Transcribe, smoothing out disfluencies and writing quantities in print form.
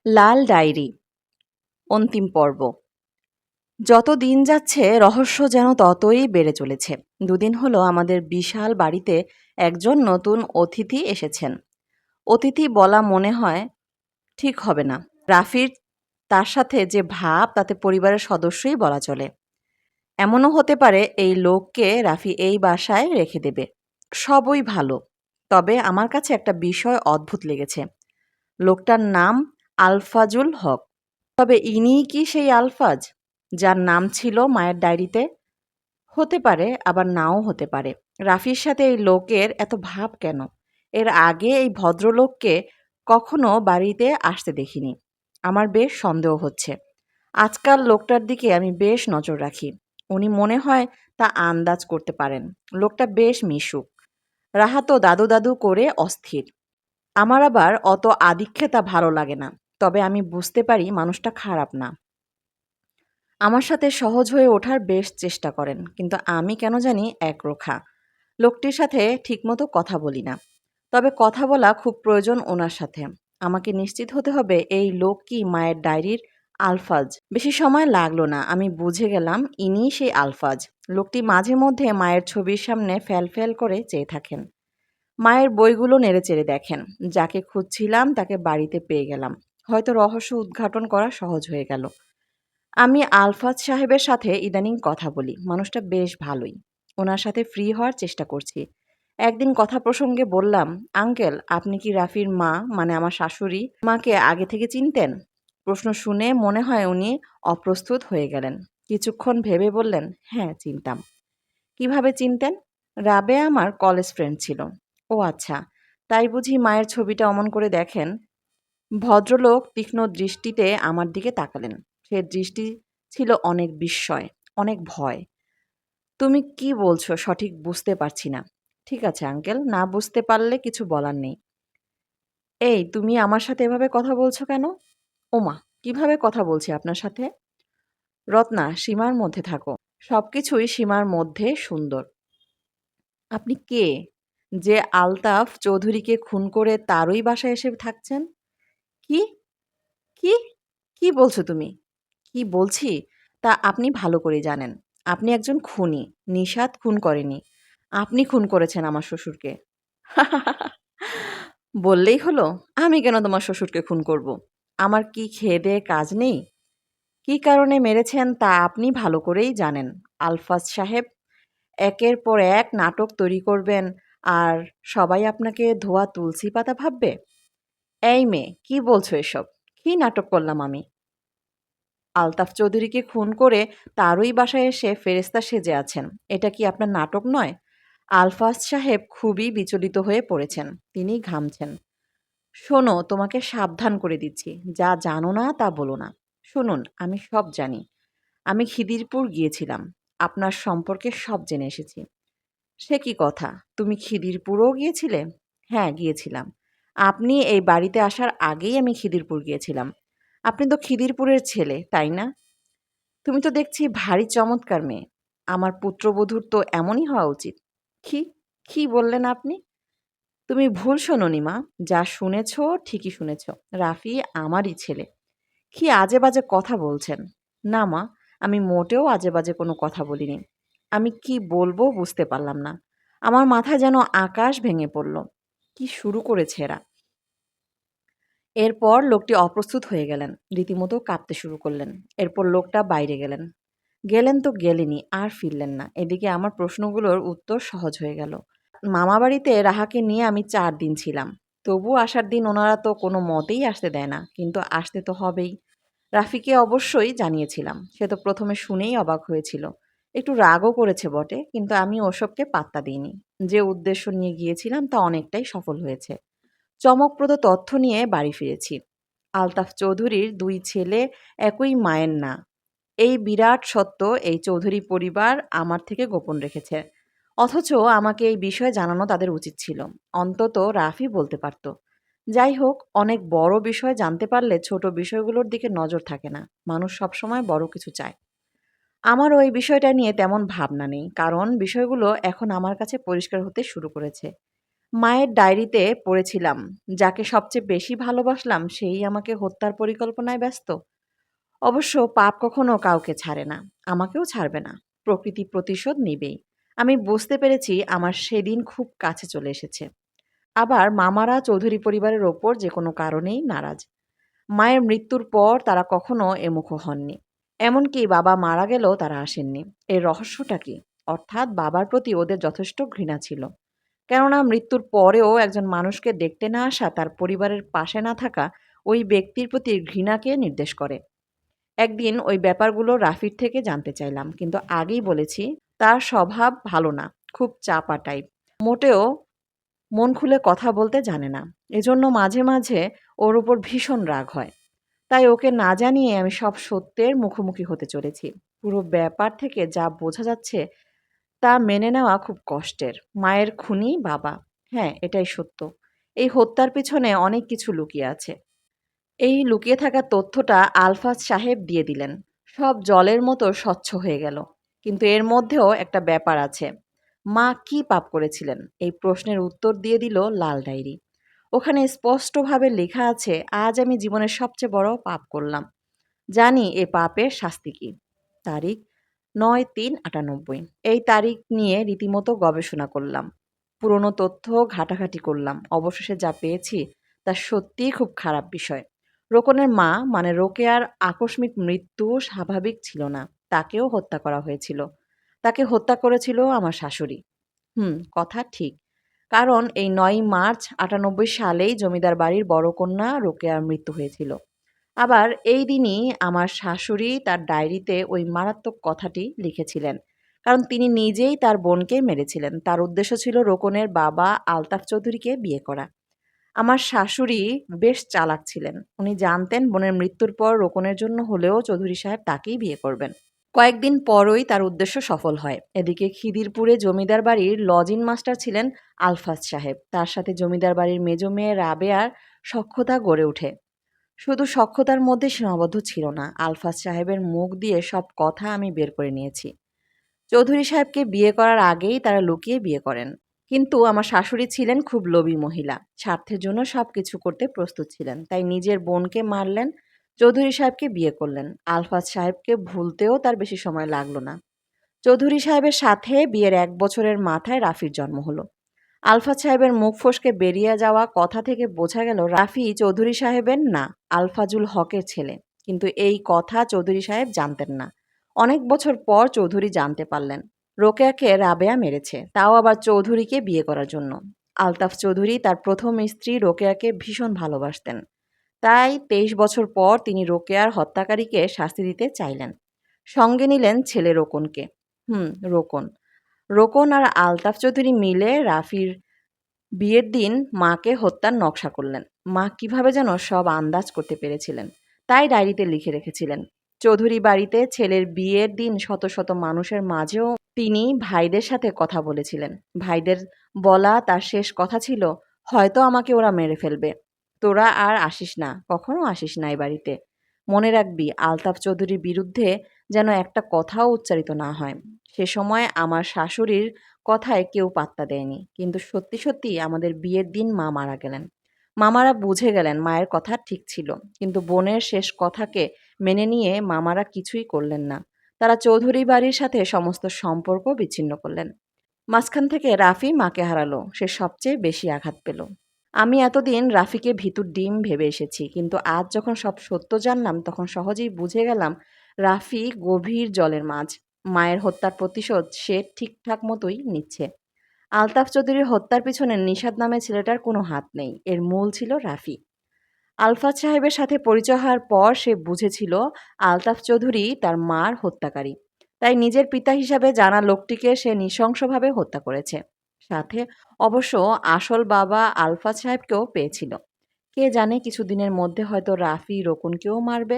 লাল diary অন্তিম পর্ব। যত দিন যাচ্ছে রহস্য যেন ততই বেড়ে চলেছে। দুদিন হলো আমাদের বিশাল বাড়িতে একজন নতুন অতিথি এসেছেন। অতিথি বলা মনে হয় ঠিক হবে না। রাফির তার সাথে যে ভাব তাতে পরিবারের সদস্যই বলা চলে। এমনও হতে পারে এই লোককে রাফি এই বাসায় রেখে দেবে। সবই ভালো, তবে আমার কাছে একটা বিষয় অদ্ভুত লেগেছে। লোকটার নাম আলফাজুল হক। তবে ইনিই কি সেই আলফাজ যার নাম ছিল মায়ের ডায়েরিতে? হতে পারে, আবার নাও হতে পারে। রাফির সাথে এই লোকের এত ভাব কেন? এর আগে এই ভদ্রলোককে কখনো বাড়িতে আসতে দেখিনি। আমার বেশ সন্দেহ হচ্ছে। আজকাল লোকটার দিকে আমি বেশ নজর রাখি। উনি মনে হয় তা আন্দাজ করতে পারেন। লোকটা বেশ মিশুক। রাহাতও দাদু দাদু করে অস্থির। আমার আবার অত আদিক্ষেতা ভালো লাগে না। তবে আমি বুঝতে পারি মানুষটা খারাপ না। আমার সাথে সহজ হয়ে ওঠার বেশ চেষ্টা করেন, কিন্তু আমি কেন জানি একরোখা। লোকটির সাথে ঠিকমতো কথা বলি না। তবে কথা বলা খুব প্রয়োজন ওনার সাথে। আমাকে নিশ্চিত হতে হবে এই লোক কি মায়ের ডায়েরির আলফাজ। বেশি সময় লাগলো না, আমি বুঝে গেলাম ইনিই সেই আলফাজ। লোকটি মাঝে মধ্যে মায়ের ছবির সামনে ফ্যাল ফ্যাল করে চেয়ে থাকেন। মায়ের বইগুলো নেড়েচেড়ে দেখেন। যাকে খুঁজছিলাম তাকে বাড়িতে পেয়ে গেলাম। হয়তো রহস্য উদ্ঘাটন করা সহজ হয়ে গেল। আমি আলফাজ সাহেবের সাথে ইদানিং কথা বলি। মানুষটা বেশ ভালোই। ওনার সাথে ফ্রি হওয়ার চেষ্টা করছি। একদিন কথা প্রসঙ্গে বললাম, আঙ্কেল আপনি কি রাফির মা মানে আমার শাশুড়ি মাকে আগে থেকে চিনতেন? প্রশ্ন শুনে মনে হয় উনি অপ্রস্তুত হয়ে গেলেন। কিছুক্ষণ ভেবে বললেন, হ্যাঁ চিনতাম। কিভাবে চিনতেন? রাবেয়া আমার কলেজ ফ্রেন্ড ছিল। ও আচ্ছা, তাই বুঝি মায়ের ছবিটা অমন করে দেখেন? ভদ্রলোক তীক্ষ্ণ দৃষ্টিতে আমার দিকে তাকালেন। সে দৃষ্টি ছিল অনেক বিস্ময়, অনেক ভয়। তুমি কি বলছো সঠিক বুঝতে পারছি না। ঠিক আছে আঙ্কেল, না বুঝতে পারলে কিছু বলার নেই। এই তুমি আমার সাথে এভাবে কথা বলছো কেন? ওমা, কিভাবে কথা বলছি আপনার সাথে? রত্না, সীমার মধ্যে থাকো। সবকিছুই সীমার মধ্যে সুন্দর। আপনি কে? যে আলতাফ চৌধুরীকে খুন করে তারই বাসায় এসে থাকছেন? কি? কি? কি বলছো তুমি? কি বলছি তা আপনি ভালো করেই জানেন। আপনি একজন খুনি। নিশাত খুন করেনি। আপনি খুন করেছেন আমার শ্বশুরকে। বললেই হলো? আমি কেন তোমার শ্বশুরকে খুন করব? আমার কি খেয়ে-দেয়ে কাজ নেই? কী কারণে মেরেছেন তা আপনি ভালো করেই জানেন। আলফাজ সাহেব একের পর এক নাটক তৈরি করবেন আর সবাই আপনাকে ধোয়া তুলসী পাতা ভাববে। এই মেয়ে, কি বলছো এসব? কী নাটক করলাম আমি? আলতাফ চৌধুরীকে খুন করে তারই বাসায় এসে ফেরেস্তা সেজে আছেন। এটা কি আপনার নাটক নয়? আলফাজ সাহেব খুবই বিচলিত হয়ে পড়েছেন। তিনি ঘামছেন। শোনো, তোমাকে সাবধান করে দিচ্ছি। যা জানো না তা বলো না। শুনুন, আমি সব জানি। আমি খিদিরপুর গিয়েছিলাম। আপনার সম্পর্কে সব জেনে এসেছি। সে কি কথা? তুমি খিদিরপুরও গিয়েছিলে? হ্যাঁ, গিয়েছিলাম। আপনি এই বাড়িতে আসার আগেই আমি খিদিরপুর গিয়েছিলাম। আপনি তো খিদিরপুরের ছেলে, তাই না? তুমি তো দেখছি ভারী চমৎকার মেয়ে। আমার পুত্রবধূর তো এমনই হওয়া উচিত। কি? কি বললেন আপনি? তুমি ভুল শোনোনি মা। যা শুনেছ ঠিকই শুনেছ। রাফি আমারই ছেলে। কি আজে-বাজে কথা বলছেন? না মা, আমি মোটেও আজে-বাজে কোনো কথা বলিনি। আমি কি বলবো বুঝতে পারলাম না। আমার মাথায় যেন আকাশ ভেঙে পড়ল। কি শুরু করেছে এরা? এরপর লোকটি অপ্রস্তুত হয়ে গেলেন। রীতিমতো কাঁপতে শুরু করলেন। এরপর লোকটা বাইরে গেলেন। গেলেন তো গেলেনই, আর ফিরলেন না। এদিকে আমার প্রশ্নগুলোর উত্তর সহজ হয়ে গেল। মামাবাড়িতে রাহাকে নিয়ে আমি ৪ দিন ছিলাম। তবু আসার দিন ওনারা তো কোনো মতেই আসতে দেয় না। কিন্তু আসতে তো হবেই। রাফিকে অবশ্যই জানিয়েছিলাম। সে তো ১ম এ শুনেই অবাক হয়েছিল। একটু রাগও করেছে বটে, কিন্তু আমি ওসবকে পাত্তা দিইনি। যে উদ্দেশ্য নিয়ে গিয়েছিলাম তা অনেকটাই সফল হয়েছে। চমকপ্রদ তথ্য নিয়ে বাড়ি ফিরেছি। আলতাফ চৌধুরীর ২ ছেলে একই মায়ের না। এই বিরাট সত্য এই চৌধুরী পরিবার আমার থেকে গোপন রেখেছে। অথচ আমাকে এই বিষয়ে জানানো তাদের উচিত ছিল। অন্তত রাফি বলতে পারত। যাই হোক, অনেক বড় বিষয় জানতে পারলে ছোট বিষয়গুলোর দিকে নজর থাকে না। মানুষ সবসময় বড় কিছু চায়। আমারও এই বিষয়টা নিয়ে তেমন ভাবনা নেই। কারণ বিষয়গুলো এখন আমার কাছে পরিষ্কার হতে শুরু করেছে। মায়ের ডায়েরিতে পড়েছিলাম, যাকে সবচেয়ে বেশি ভালোবাসলাম সেই আমাকে হত্যার পরিকল্পনায় ব্যস্ত। অবশ্য পাপ কখনো কাউকে ছাড়ে না, আমাকেও ছাড়বে না। প্রকৃতি প্রতিশোধ নিবেই। আমি বুঝতে পেরেছি আমার সেদিন খুব কাছে চলে এসেছে। আবার মামারা চৌধুরী পরিবারের ওপর যে কোনো কারণেই নারাজ। মায়ের মৃত্যুর পর তারা কখনো এমুখো হননি। এমনকি বাবা মারা গেলেও তারা আসেননি। এর রহস্যটা কি? অর্থাৎ বাবার প্রতি ওদের যথেষ্ট ঘৃণা ছিল। কেননা মৃত্যুর পরেও একজন মানুষকে দেখতে না আসা, তার পরিবারের পাশে না থাকা, ওই ব্যক্তির প্রতি ঘৃণাকে নির্দেশ করে। একদিন ওই ব্যাপারগুলো রাফির থেকে জানতে চাইলাম, কিন্তু আগেই বলেছি তার স্বভাব ভালো না, খুব চাপা টাইপ। মোটেও মন খুলে কথা বলতে জানে না। এজন্য মাঝে মাঝে ওর উপর ভীষণ রাগ হয়। তাই ওকে না জানিয়ে আমি সব সত্যের মুখোমুখি হতে চলেছি। পুরো ব্যাপার থেকে যা বোঝা যাচ্ছে তা মেনে নেওয়া খুব কষ্টের। মায়ের খুনি বাবা। হ্যাঁ, এটাই সত্য। এই হত্যার পিছনে অনেক কিছু লুকিয়ে আছে। এই লুকিয়ে থাকা তথ্যটা আলফাজ সাহেব দিয়ে দিলেন। সব জলের মতো স্বচ্ছ হয়ে গেল। কিন্তু এর মধ্যেও একটা ব্যাপার আছে। মা কি পাপ করেছিলেন? এই প্রশ্নের উত্তর দিয়ে দিল লাল ডায়েরি। ওখানে স্পষ্টভাবে লেখা আছে, আজ আমি জীবনের সবচেয়ে বড় পাপ করলাম। জানি এ পাপের শাস্তি কি। তারিখ ৯/৩/৯৮। এই তারিখ নিয়ে রীতিমতো গবেষণা করলাম। পুরনো তথ্য ঘাটাঘাটি করলাম। অবশেষে যা পেয়েছি তা সত্যিই খুব খারাপ বিষয়। রোকনের মা মানে রোকেয়ার আকস্মিক মৃত্যু স্বাভাবিক ছিল না। তাকেও হত্যা করা হয়েছিল। তাকে হত্যা করেছিল আমার শাশুড়ি। কথা ঠিক। কারণ এই ৯ই মার্চ ৯৮ সালেই জমিদার বাড়ির বড় কন্যা রোকেয়ার মৃত্যু হয়েছিল। আবার এই দিনই আমার শাশুড়ি তার ডায়েরিতে ওই মারাত্মক কথাটি লিখেছিলেন। কারণ তিনি নিজেই তার বোনকে মেরেছিলেন। তার উদ্দেশ্য ছিল রোকনের বাবা আলতাফ চৌধুরীকে বিয়ে করা। আমার শাশুড়ি বেশ চালাক ছিলেন। উনি জানতেন বোনের মৃত্যুর পর রোকনের জন্য হলেও চৌধুরী সাহেব তাকেই বিয়ে করবেন। কয়েকদিন পরই তার উদ্দেশ্য সফল হয়। এদিকে খিদিরপুরে জমিদার বাড়ির লজিন মাস্টার ছিলেন আলফাজ সাহেব। তার সাথে জমিদার বাড়ির মেজ মেয়ে রাবেয়ার সখ্যতা গড়ে ওঠে। শুধু সখ্যতার মধ্যে সীমাবদ্ধ ছিল না। আলফাজ সাহেবের মুখ দিয়ে সব কথা আমি বের করে নিয়েছি। চৌধুরী সাহেবকে বিয়ে করার আগেই তারা লুকিয়ে বিয়ে করেন। কিন্তু আমার শাশুড়ি ছিলেন খুব লোভী মহিলা। স্বার্থের জন্য সবকিছু করতে প্রস্তুত ছিলেন। তাই নিজের বোনকে মারলেন, চৌধুরী সাহেবকে বিয়ে করলেন। আলফাজ সাহেবকে ভুলতেও তার বেশি সময় লাগলো না। চৌধুরী সাহেবের সাথে বিয়ের ১ বছরের মাথায় রাফির জন্ম হলো। আলফাজ সাহেবের মুখ ফসকে বেরিয়ে যাওয়া কথা থেকে বোঝা গেল রাফি চৌধুরী সাহেবের না, আলফাজুল হকের ছেলে। কিন্তু এই কথা চৌধুরী সাহেব জানতেন না। অনেক বছর পর চৌধুরী জানতে পারলেন রোকেয়াকে রাবেয়া মেরেছে, তাও আবার চৌধুরীকে বিয়ে করার জন্য। আলতাফ চৌধুরী তার প্রথম স্ত্রী রোকেয়াকে ভীষণ ভালোবাসতেন। তাই ২৩ বছর পর তিনি রোকেয়ার হত্যাকারীকে শাস্তি দিতে চাইলেন। সঙ্গে নিলেন ছেলে রোকনকে। রোকন। রোকন আর আলতাফ চৌধুরী মিলে রাফির বিয়ের দিন মাকে হত্যার নকশা করলেন। মা কিভাবে যেন সব আন্দাজ করতে পেরেছিলেন। তাই ডায়েরিতে লিখে রেখেছিলেন। চৌধুরী বাড়িতে ছেলের বিয়ের দিন শত শত মানুষের মাঝেও তিনি ভাইদের সাথে কথা বলেছিলেন। ভাইদের বলা তার শেষ কথা ছিল, হয়তো আমাকে ওরা মেরে ফেলবে। তোরা আর আসিস না, কখনো আসিস না এই বাড়িতে। মনে রাখবি আলতাফ চৌধুরীর বিরুদ্ধে যেন একটা কথাও উচ্চারিত না হয়। সে সময় আমার শাশুড়ির কথায় কেউ পাত্তা দেয়নি। কিন্তু সত্যি সত্যি আমাদের বিয়ের দিন মা মারা গেলেন। মামারা বুঝে গেলেন মায়ের কথা ঠিক ছিল। কিন্তু বোনের শেষ কথাকে মেনে নিয়ে মামারা কিছুই করলেন না। তারা চৌধুরী বাড়ির সাথে সমস্ত সম্পর্ক বিচ্ছিন্ন করলেন। মাঝখান থেকে রাফি মাকে হারালো। সে সবচেয়ে বেশি আঘাত পেল। আমি এতদিন রাফিকে ভীতুর ডিম ভেবে এসেছি। কিন্তু আজ যখন সব সত্য জানলাম তখন সহজেই বুঝে গেলাম রাফি গভীর জলের মাছ। মায়ের হত্যার প্রতিশোধ সে ঠিকঠাক মতোই নিচ্ছে। আলতাফ চৌধুরীর হত্যার পিছনে নিশাদ নামে ছেলেটার কোনো হাত নেই। এর মূল ছিল রাফি। আলফাজ সাহেবের সাথে পরিচয় হওয়ার পর সে বুঝেছিল আলতাফ চৌধুরী তার মার হত্যাকারী। তাই নিজের পিতা হিসাবে জানা লোকটিকে সে নৃশংসভাবে হত্যা করেছে। সাথে অবশ্য আসল বাবা আলফাজ সাহেবকেও পেয়েছিল। কে জানে কিছুদিনের মধ্যে হয়তো রাফি রকুনকেও মারবে।